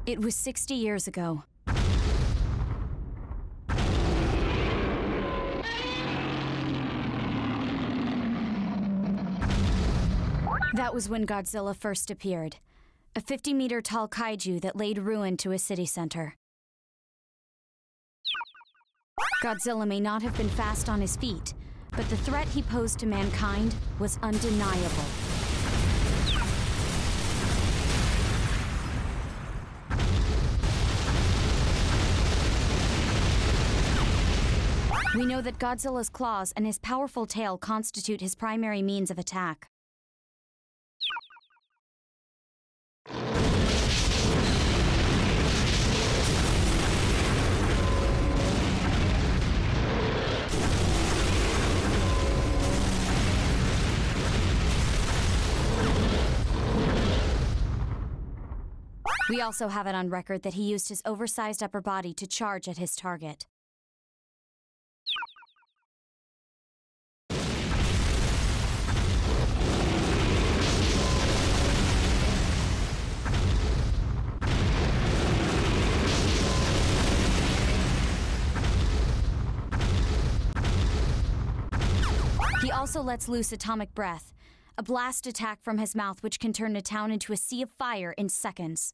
It was 60 years ago. That was when Godzilla first appeared. A 50-meter-tall kaiju that laid ruin to a city center. Godzilla may not have been fast on his feet, but the threat he posed to mankind was undeniable. We know that Godzilla's claws and his powerful tail constitute his primary means of attack. We also have it on record that he used his oversized upper body to charge at his target. He also lets loose atomic breath, a blast attack from his mouth which can turn a town into a sea of fire in seconds.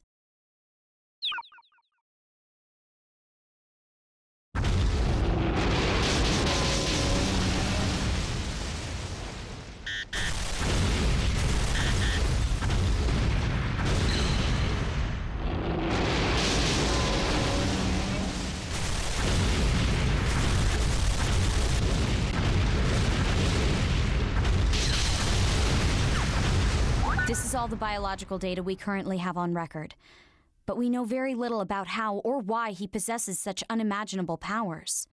This is all the biological data we currently have on record, but we know very little about how or why he possesses such unimaginable powers.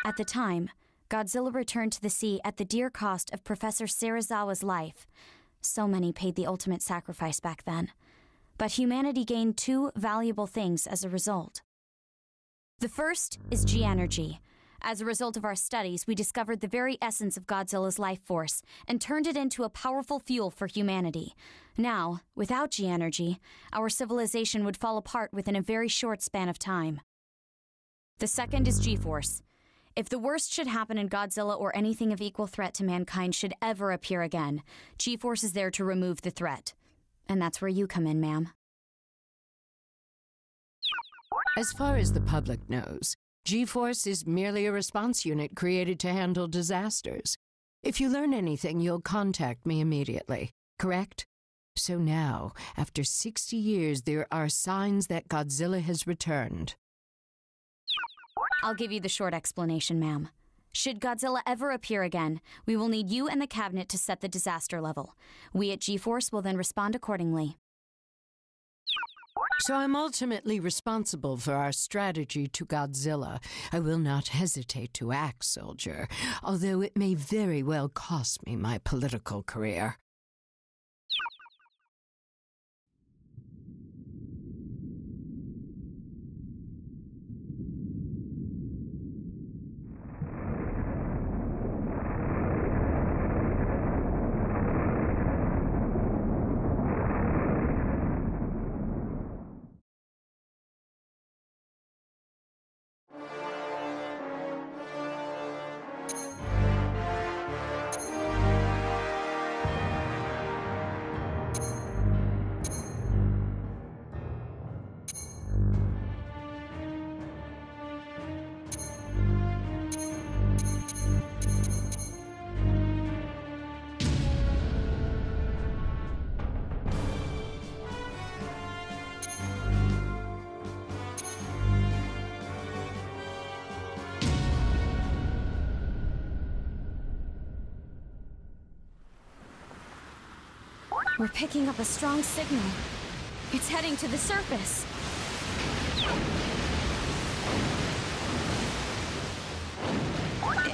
At the time, Godzilla returned to the sea at the dear cost of Professor Serizawa's life. So many paid the ultimate sacrifice back then. But humanity gained two valuable things as a result. The first is G-energy. As a result of our studies, we discovered the very essence of Godzilla's life force and turned it into a powerful fuel for humanity. Now, without G-energy, our civilization would fall apart within a very short span of time. The second is G-force. If the worst should happen and Godzilla or anything of equal threat to mankind should ever appear again, G-force is there to remove the threat. And that's where you come in, ma'am. As far as the public knows, G-force is merely a response unit created to handle disasters. If you learn anything, you'll contact me immediately, correct? So now, after 60 years, there are signs that Godzilla has returned. I'll give you the short explanation, ma'am. Should Godzilla ever appear again, we will need you and the cabinet to set the disaster level. We at G-force will then respond accordingly. So I'm ultimately responsible for our strategy to Godzilla. I will not hesitate to act, soldier, although it may very well cost me my political career. We're picking up a strong signal. It's heading to the surface.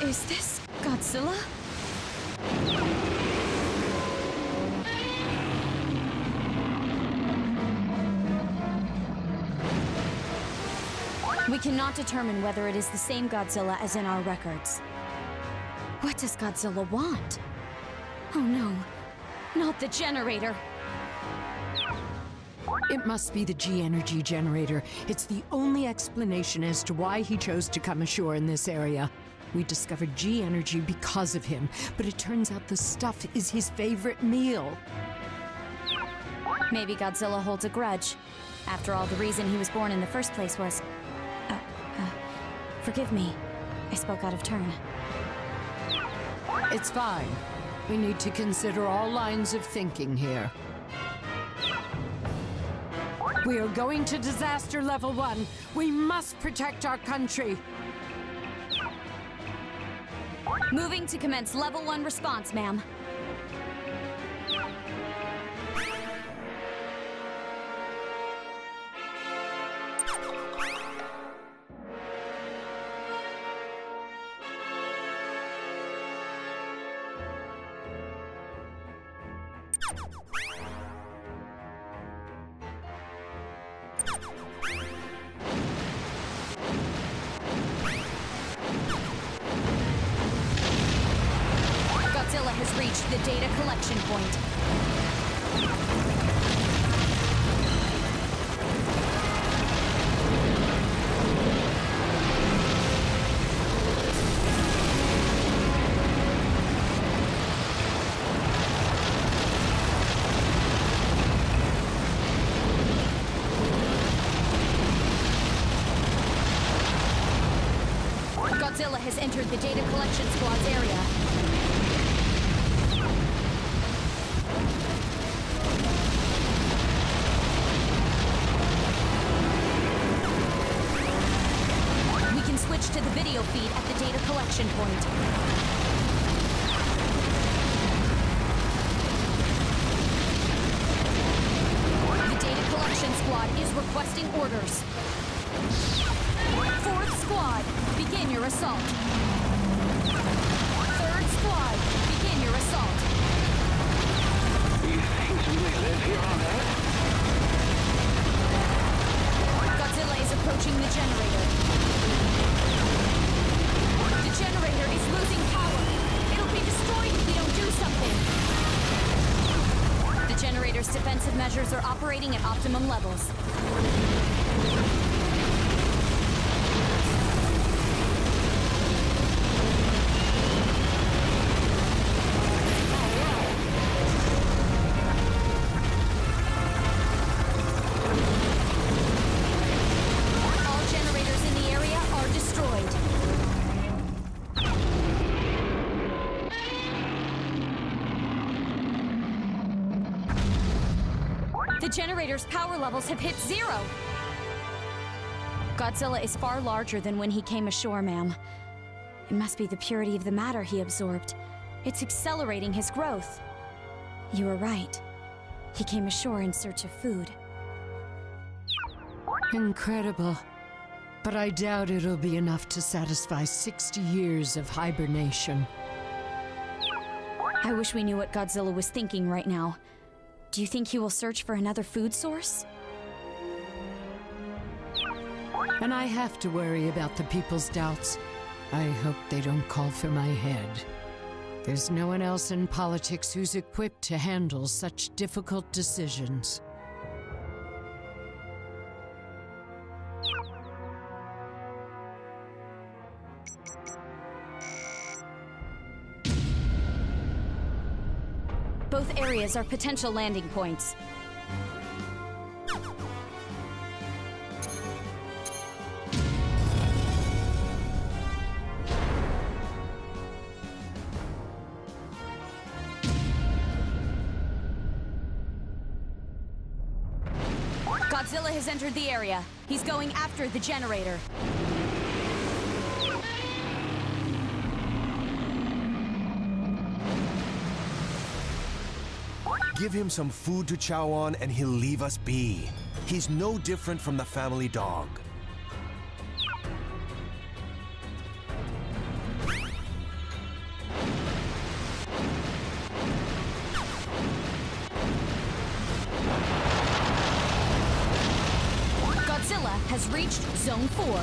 Is this Godzilla? We cannot determine whether it is the same Godzilla as in our records. What does Godzilla want? Oh no, not the generator. It must be the G-energy generator. It's the only explanation as to why he chose to come ashore in this area. We discovered G-energy because of him, but it turns out the stuff is his favorite meal. Maybe Godzilla holds a grudge. After all, the reason he was born in the first place was... forgive me. I spoke out of turn. It's fine. We need to consider all lines of thinking here. We are going to disaster level 1. We must protect our country. Moving to commence level 1 response, ma'am. Godzilla has reached the data collection point. Godzilla has entered the data collection squad's area. Switch to the video feed at the data collection point. The data collection squad is requesting orders. 4th squad, begin your assault. 3rd squad, begin your assault. These things really live here on Earth? Godzilla is approaching the generator. The generator is losing power. It'll be destroyed if we don't do something. The generator's defensive measures are operating at optimum levels. All generators in the area are destroyed. The generator's power levels have hit 0. Godzilla is far larger than when he came ashore, ma'am. It must be the purity of the matter he absorbed. It's accelerating his growth. You were right. He came ashore in search of food. Incredible. But I doubt it'll be enough to satisfy 60 years of hibernation. I wish we knew what Godzilla was thinking right now. Do you think he will search for another food source? And I have to worry about the people's doubts. I hope they don't call for my head. There's no one else in politics who's equipped to handle such difficult decisions. Both areas are potential landing points. Godzilla has entered the area. He's going after the generator. Give him some food to chow on and he'll leave us be. He's no different from the family dog. Godzilla has reached Zone 4.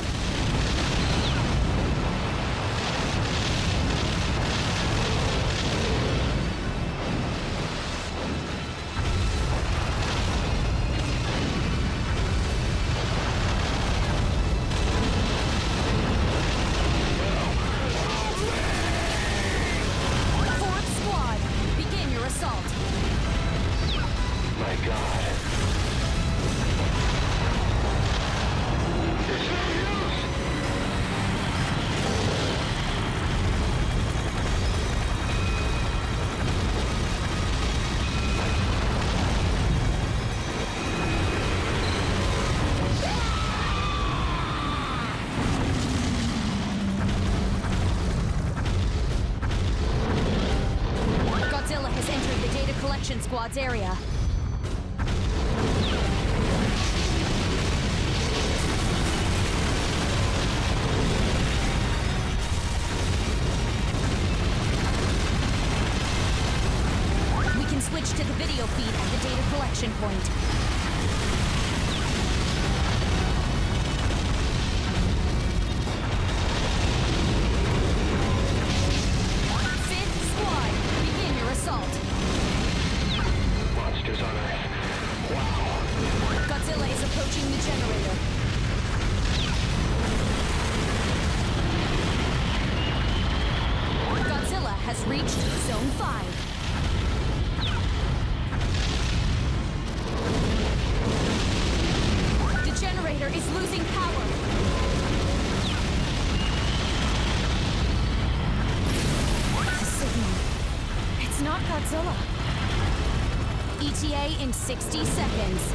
Squad's area. We can switch to the video feed at the data collection point. Godzilla is approaching the generator. Godzilla has reached Zone 5. The generator is losing power. The signal. It's not Godzilla. ETA in 60 seconds.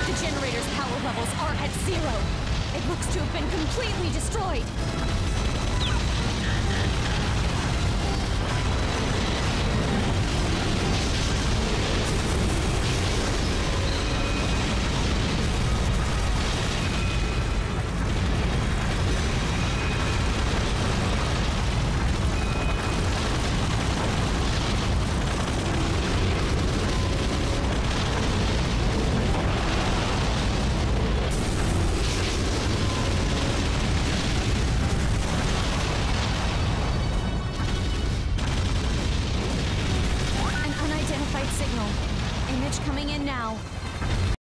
The generator's power levels are at 0. It looks to have been completely destroyed. Signal. Image coming in now.